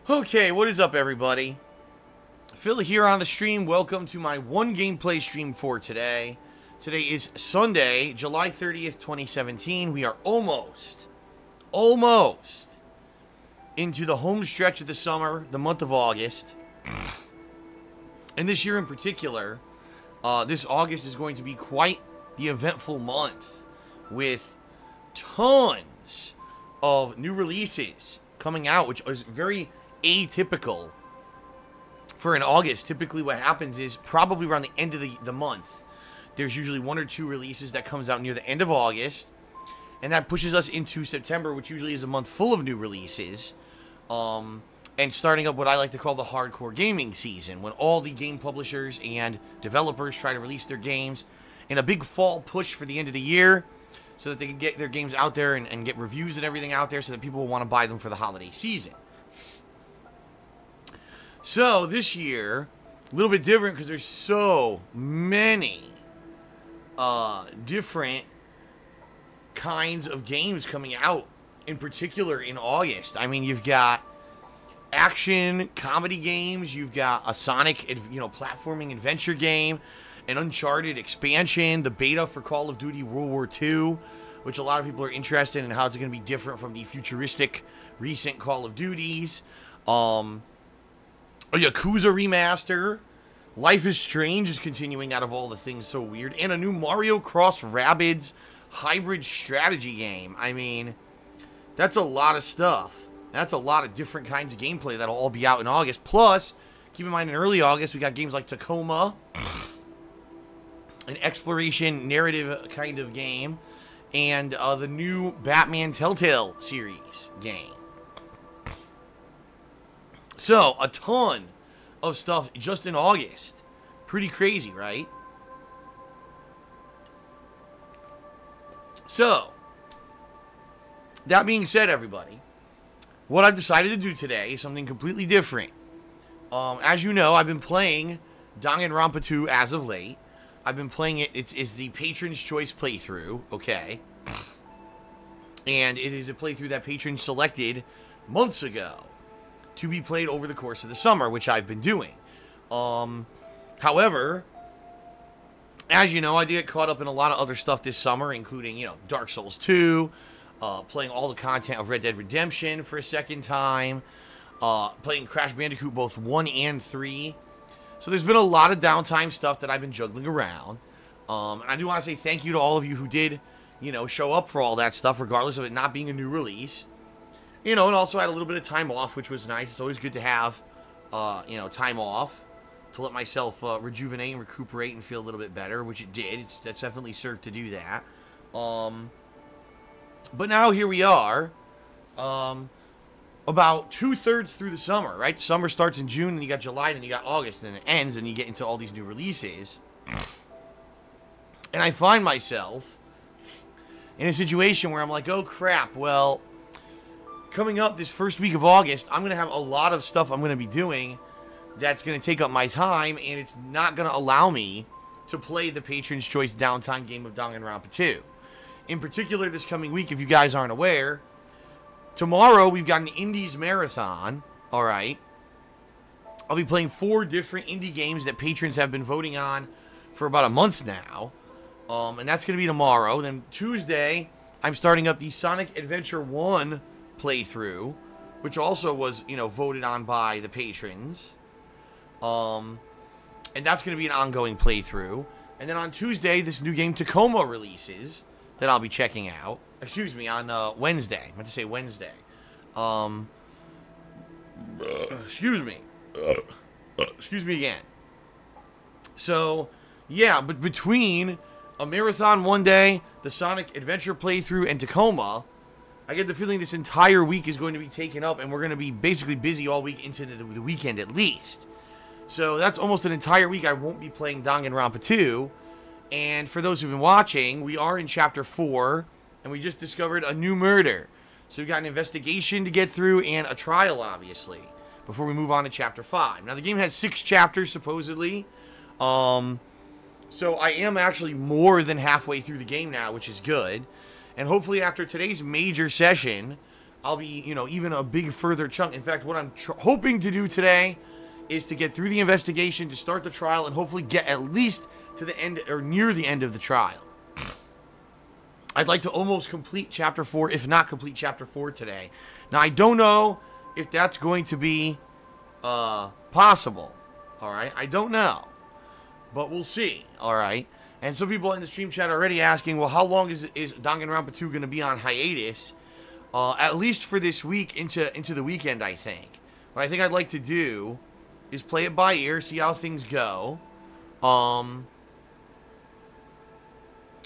Okay, what is up, everybody? Phil here on the stream. Welcome to my one gameplay stream for today. Today is Sunday, July 30th, 2017. We are almost into the home stretch of the summer, the month of August. And this year in particular, this August is going to be quite the eventful month with tons of new releases coming out, which is very atypical for an August. Typically what happens is probably around the end of the month, there's usually one or two releases that comes out near the end of August, and that pushes us into September, which usually is a month full of new releases, and starting up what I like to call the hardcore gaming season, when all the game publishers and developers try to release their games in a big fall push for the end of the year so that they can get their games out there and get reviews and everything out there so that people will want to buy them for the holiday season. So, this year, a little bit different because there's so many different kinds of games coming out, in particular in August. I mean, you've got action, comedy games, you've got a Sonic, platforming adventure game, an Uncharted expansion, the beta for Call of Duty World War II, which a lot of people are interested in how it's going to be different from the futuristic recent Call of Duties. A Yakuza remaster, Life is Strange is continuing out of all the things so weird, and a new Mario Cross Rabbids hybrid strategy game. I mean, that's a lot of stuff. That's a lot of different kinds of gameplay that'll all be out in August. Plus, keep in mind in early August, we got games like Tacoma, an exploration narrative kind of game, and the new Batman Telltale series game. So, a ton of stuff just in August. Pretty crazy, right? So, that being said, everybody, what I've decided to do today is something completely different. As you know, I've been playing Danganronpa 2 as of late. I've been playing it. It's the Patron's Choice playthrough, okay? And it is a playthrough that patrons selected months ago to be played over the course of the summer, which I've been doing. However, as you know, I did get caught up in a lot of other stuff this summer, including, Dark Souls 2, playing all the content of Red Dead Redemption for a second time, playing Crash Bandicoot both 1 and 3. So there's been a lot of downtime stuff that I've been juggling around. And I do want to say thank you to all of you who did, show up for all that stuff, regardless of it not being a new release. And also had a little bit of time off, which was nice. It's always good to have, time off to let myself rejuvenate and recuperate and feel a little bit better, which it did. That's definitely served to do that. But now here we are, about 2/3 through the summer, right? Summer starts in June, and you got July, and you got August, and it ends, and you get into all these new releases. And I find myself in a situation where I'm like, oh crap, well, coming up this first week of August, I'm going to have a lot of stuff I'm going to be doing that's going to take up my time, and it's not going to allow me to play the Patron's Choice downtime game of Danganronpa 2. In particular, this coming week, if you guys aren't aware, tomorrow we've got an Indies Marathon, alright? I'll be playing 4 different indie games that patrons have been voting on for about a month now, and that's going to be tomorrow. Then Tuesday, I'm starting up the Sonic Adventure 1 playthrough, which also was, voted on by the patrons. And that's going to be an ongoing playthrough. And then on Tuesday, this new game Tacoma releases that I'll be checking out. Excuse me, on Wednesday. I meant to say Wednesday. Excuse me. Excuse me again. So, yeah, but between a marathon one day, the Sonic Adventure playthrough, and Tacoma, I get the feeling this entire week is going to be taken up, and we're going to be basically busy all week into the weekend at least. So that's almost an entire week I won't be playing Danganronpa 2. And for those who've been watching, we are in Chapter 4, and we just discovered a new murder. So we've got an investigation to get through, and a trial, obviously, before we move on to Chapter 5. Now, the game has 6 chapters, supposedly. So I am actually more than halfway through the game now, which is good. And hopefully after today's major session, I'll be, you know, even a big further chunk. In fact, what I'm hoping to do today is to get through the investigation, to start the trial, and hopefully get at least to the end, or near the end of the trial. I'd like to almost complete Chapter 4, if not complete Chapter 4 today. Now, I don't know if that's going to be possible, alright? I don't know, but we'll see, alright? And some people in the stream chat are already asking, well, how long is Danganronpa 2 going to be on hiatus? At least for this week into the weekend, I think. What I think I'd like to do is play it by ear, see how things go. And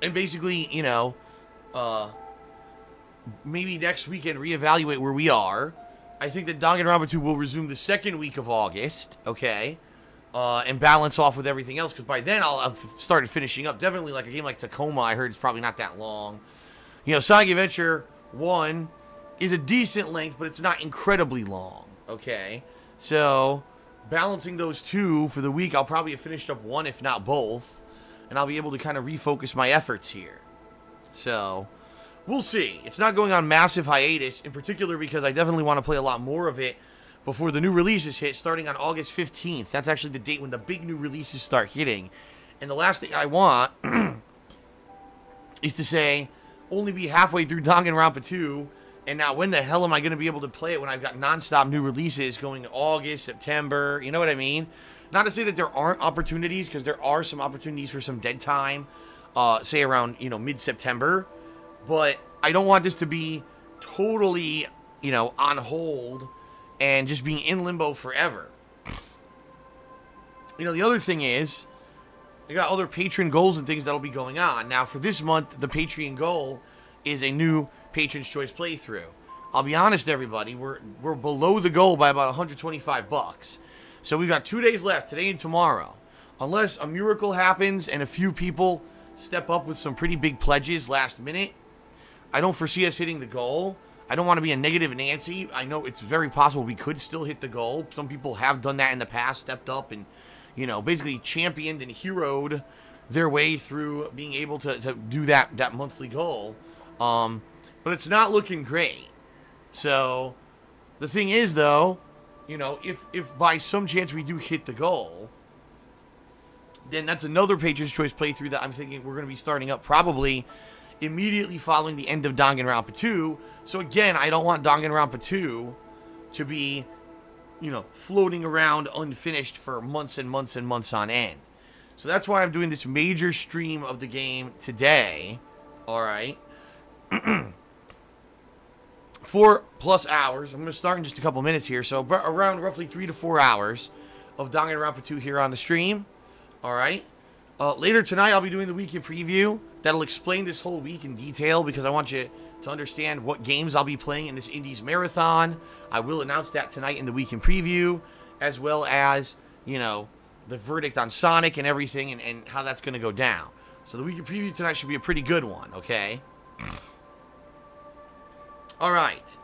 basically, you know, maybe next weekend reevaluate where we are. I think that Danganronpa 2 will resume the second week of August, okay? And balance off with everything else, because by then I'll have started finishing up. Definitely, like a game like Tacoma, I heard it's probably not that long. You know, Sonic Adventure 1 is a decent length, but it's not incredibly long, okay? So, balancing those two for the week, I'll probably have finished up one, if not both, and I'll be able to kind of refocus my efforts here. So, we'll see. It's not going on massive hiatus, in particular because I definitely want to play a lot more of it before the new releases hit, starting on August 15th. That's actually the date when the big new releases start hitting. And the last thing I want is to say, only be halfway through Danganronpa 2, and now when the hell am I going to be able to play it when I've got non-stop new releases going August, September, you know what I mean? Not to say that there aren't opportunities, because there are some opportunities for some dead time, say around, you know, mid-September, but I don't want this to be totally, you know, on hold and just being in limbo forever. You know, the other thing is, I got other patron goals and things that'll be going on. Now, for this month, the Patreon goal is a new Patron's Choice playthrough. I'll be honest, everybody, we're below the goal by about 125 bucks. So we've got 2 days left, today and tomorrow. Unless a miracle happens and a few people step up with some pretty big pledges last minute, I don't foresee us hitting the goal. I don't want to be a negative Nancy. I know it's very possible we could still hit the goal. Some people have done that in the past, stepped up and, you know, basically championed and heroed their way through being able to do that monthly goal. But it's not looking great. So, the thing is, though, you know, if by some chance we do hit the goal, then that's another Patron's Choice playthrough that I'm thinking we're going to be starting up probably immediately following the end of Danganronpa 2. So again, I don't want Danganronpa 2 to be, you know, floating around unfinished for months and months and months on end. So that's why I'm doing this major stream of the game today. Alright. 4+ hours. I'm going to start in just a couple minutes here. So around roughly 3 to 4 hours of Danganronpa 2 here on the stream. Alright. Later tonight, I'll be doing the weekend preview. That'll explain this whole week in detail because I want you to understand what games I'll be playing in this Indies Marathon. I will announce that tonight in the weekend preview, as well as, you know, the verdict on Sonic and everything and how that's going to go down. So the weekend preview tonight should be a pretty good one, okay? Alright.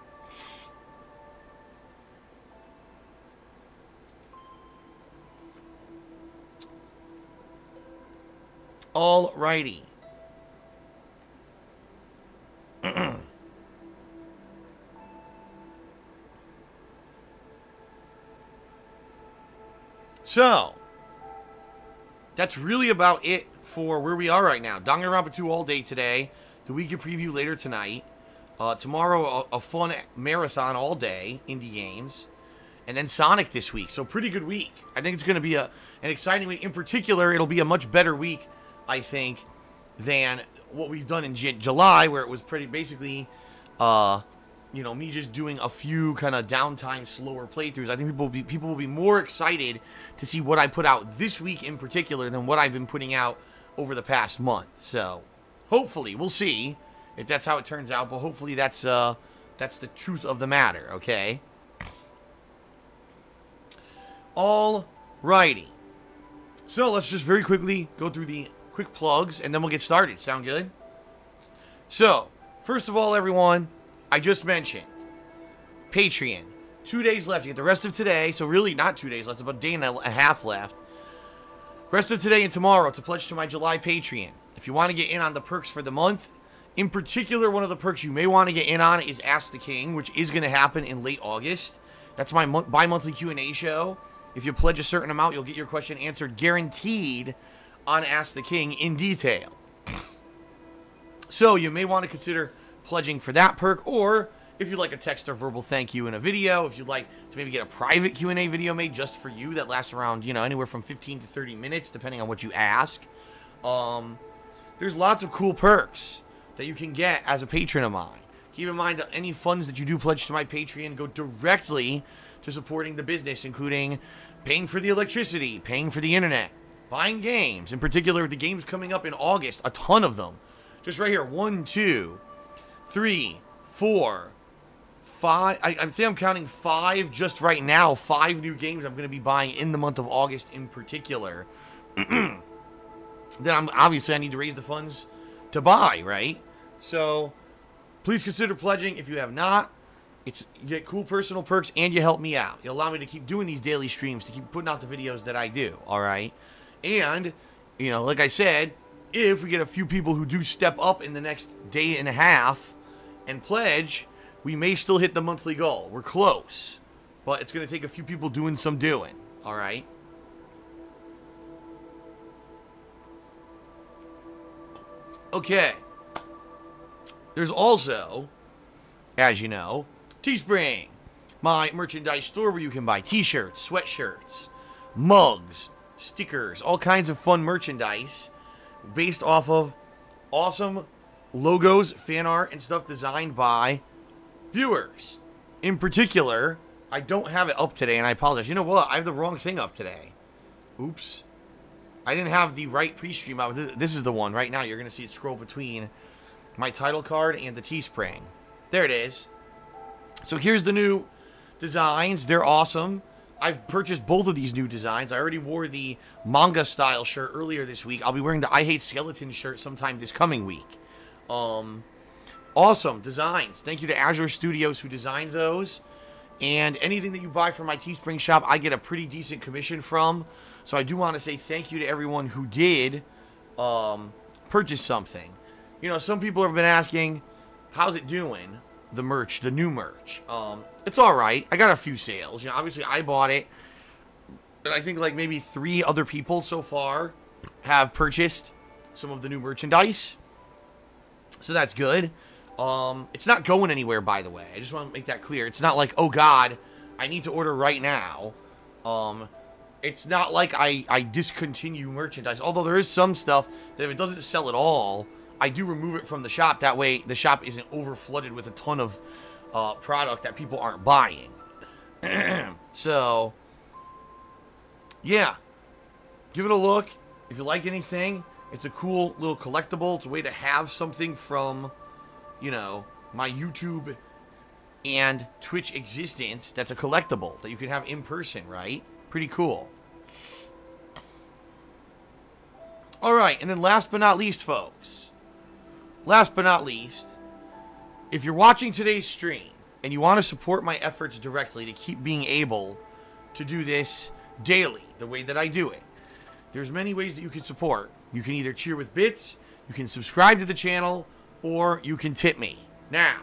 Alrighty. So, that's really about it for where we are right now. Danganronpa 2 all day today. The weekend preview later tonight. Tomorrow, a fun marathon all day, indie games. And then Sonic this week. So, pretty good week. I think it's going to be an exciting week. In particular, it'll be a much better week, I think, than what we've done in July, where it was pretty basically, you know, me just doing a few kind of downtime, slower playthroughs. I think people will be more excited to see what I put out this week in particular than what I've been putting out over the past month. So, hopefully, we'll see if that's how it turns out. But hopefully, that's the truth of the matter. Okay. Alrighty. So let's just very quickly go through the quick plugs, and then we'll get started. Sound good? So, first of all, everyone, I just mentioned Patreon. 2 days left. You get the rest of today. So really, not 2 days left. About a day and a half left. Rest of today and tomorrow to pledge to my July Patreon. If you want to get in on the perks for the month, In particular, one of the perks you may want to get in on is Ask the King, which is going to happen in late August. That's my bi-monthly Q&A show. If you pledge a certain amount, you'll get your question answered guaranteed on Ask the King in detail. So you may want to consider pledging for that perk, or if you'd like a text or verbal thank you in a video, if you'd like to maybe get a private Q&A video made just for you that lasts around, you know, anywhere from 15 to 30 minutes, depending on what you ask. There's lots of cool perks that you can get as a patron of mine. Keep in mind that any funds that you do pledge to my Patreon go directly to supporting the business, including paying for the electricity, paying for the internet, buying games. In particular, the games coming up in August, a ton of them. Just right here, 1, 2, 3, 4, 5. I think I'm counting 5 just right now. 5 new games I'm going to be buying in the month of August in particular. Then obviously I need to raise the funds to buy, right? So please consider pledging if you have not. You get cool personal perks and you help me out. You allow me to keep doing these daily streams, to keep putting out the videos that I do, all right? And, you know, like I said, if we get a few people who do step up in the next day and a half and pledge, we may still hit the monthly goal. We're close, but it's going to take a few people doing some doing, all right? Okay. There's also, as you know, Teespring, my merchandise store where you can buy t-shirts, sweatshirts, mugs, stickers, all kinds of fun merchandise based off of awesome logos, fan art, and stuff designed by viewers. In particular, I don't have it up today, and I apologize. You know what? I have the wrong thing up today. Oops. I didn't have the right PreStream out. This is the one. Right now, you're going to see it scroll between my title card and the Teespring. There it is. So here's the new designs. They're awesome. I've purchased both of these new designs. I already wore the manga style shirt earlier this week. I'll be wearing the I Hate Skeletons shirt sometime this coming week. Awesome designs. Thank you to Azure Studios who designed those. And anything that you buy from my Teespring shop, I get a pretty decent commission from. So I do want to say thank you to everyone who did purchase something. You know, some people have been asking, how's it doing? The merch, the new merch. It's all right. I got a few sales. You know, obviously I bought it, but I think like maybe 3 other people so far have purchased some of the new merchandise. So that's good. It's not going anywhere, by the way. I just want to make that clear. It's not like, oh God, I need to order right now. It's not like I discontinue merchandise. Although there is some stuff that if it doesn't sell at all, I do remove it from the shop. That way the shop isn't over-flooded with a ton of product that people aren't buying. So, yeah. Give it a look. If you like anything, it's a cool little collectible. It's a way to have something from, you know, my YouTube and Twitch existence that's a collectible that you can have in person, right? Pretty cool. Alright, and then last but not least, folks. Last but not least, if you're watching today's stream and you want to support my efforts directly to keep being able to do this daily, the way that I do it, there's many ways that you can support. You can either cheer with bits, you can subscribe to the channel, or you can tip me. Now,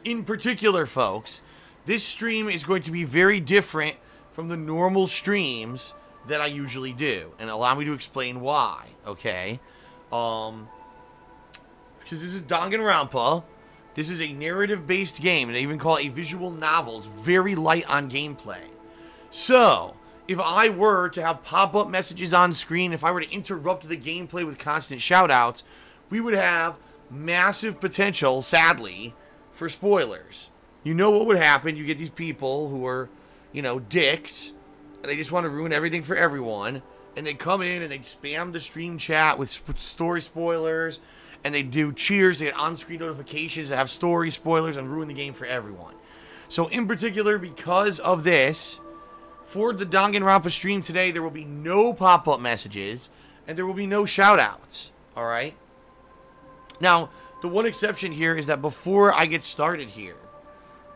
in particular, folks, this stream is going to be very different from the normal streams that I usually do. And allow me to explain why, okay? Because this is Danganronpa. This is a narrative-based game, and they even call it a visual novel. It's very light on gameplay. So, if I were to have pop-up messages on screen, if I were to interrupt the gameplay with constant shout-outs, we would have massive potential, sadly, for spoilers. You know what would happen. You get these people who are, you know, dicks, and they just want to ruin everything for everyone, and they come in and they spam the stream chat with story spoilers, and they do cheers, they get on-screen notifications that have story spoilers and ruin the game for everyone. So in particular, because of this, for the Danganronpa stream today, there will be no pop-up messages, and there will be no shout-outs, alright? Now, the one exception here is that before I get started here,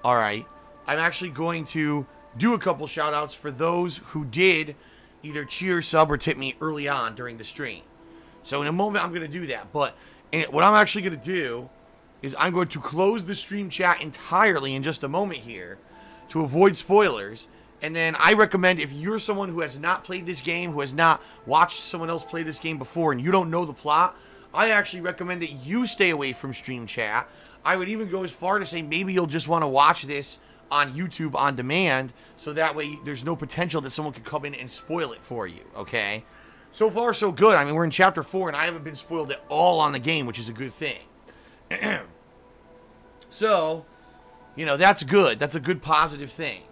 alright, I'm actually going to do a couple shout-outs for those who did either cheer, sub, or tip me early on during the stream. So in a moment, I'm going to do that, but And what I'm actually going to do is I'm going to close the stream chat entirely in just a moment here to avoid spoilers. And then I recommend, if you're someone who has not played this game, who has not watched someone else play this game before, and you don't know the plot, I actually recommend that you stay away from stream chat. I would even go as far to say maybe you'll just want to watch this on YouTube on demand, so that way there's no potential that someone could come in and spoil it for you, okay? So far, so good. I mean, we're in Chapter 4, and I haven't been spoiled at all on the game, which is a good thing. So, you know, that's good. That's a good positive thing.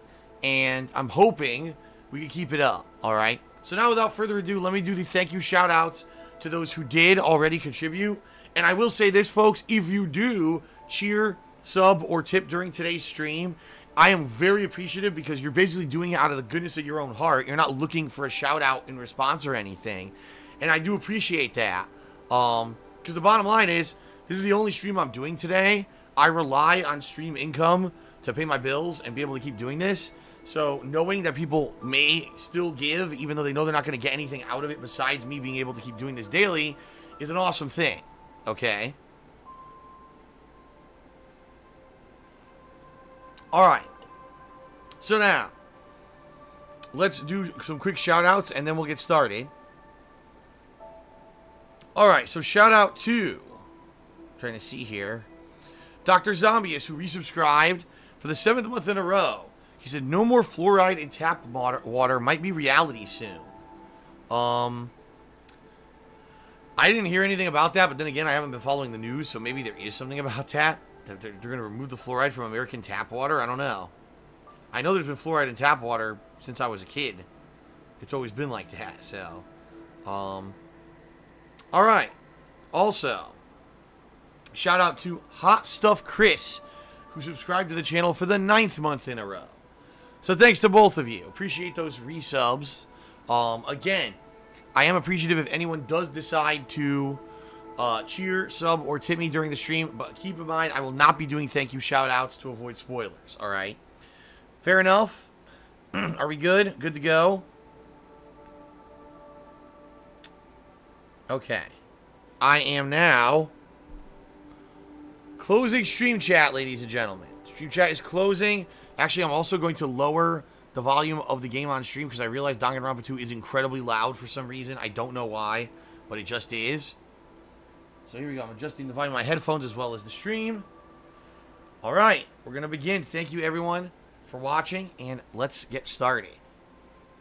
And I'm hoping we can keep it up, all right? So now, without further ado, let me do the thank you shout-outs to those who did already contribute. And I will say this, folks, if you do cheer, sub, or tip during today's stream, I am very appreciative, because you're basically doing it out of the goodness of your own heart. You're not looking for a shout-out in response or anything. And I do appreciate that. Because the bottom line is, this is the only stream I'm doing today. I rely on stream income to pay my bills and be able to keep doing this. So knowing that people may still give, even though they know they're not going to get anything out of it besides me being able to keep doing this daily, is an awesome thing. Okay? Alright. So now, let's do some quick shout-outs, and then we'll get started. Alright, so shout-out to, I'm trying to see here, Dr. Zombius, who resubscribed for the 7th month in a row. He said, no more fluoride in tap water might be reality soon. I didn't hear anything about that, but then again, I haven't been following the news, so maybe there is something about that. They're going to remove the fluoride from American tap water? I don't know. I know there's been fluoride in tap water since I was a kid. It's always been like that, so. Alright. Also, shout out to Hot Stuff Chris, who subscribed to the channel for the 9th month in a row. So thanks to both of you. Appreciate those resubs. Again, I am appreciative if anyone does decide to cheer, sub, or tip me during the stream, but keep in mind, I will not be doing thank you shout-outs to avoid spoilers, alright? Fair enough? Are we good? Good to go? Okay. I am now closing stream chat, ladies and gentlemen. Stream chat is closing. Actually, I'm also going to lower the volume of the game on stream, because I realize Danganronpa 2 is incredibly loud for some reason. I don't know why, but it just is. So here we go. I'm adjusting the volume of my headphones as well as the stream. Alright, we're going to begin. Thank you, everyone, for watching, and let's get started.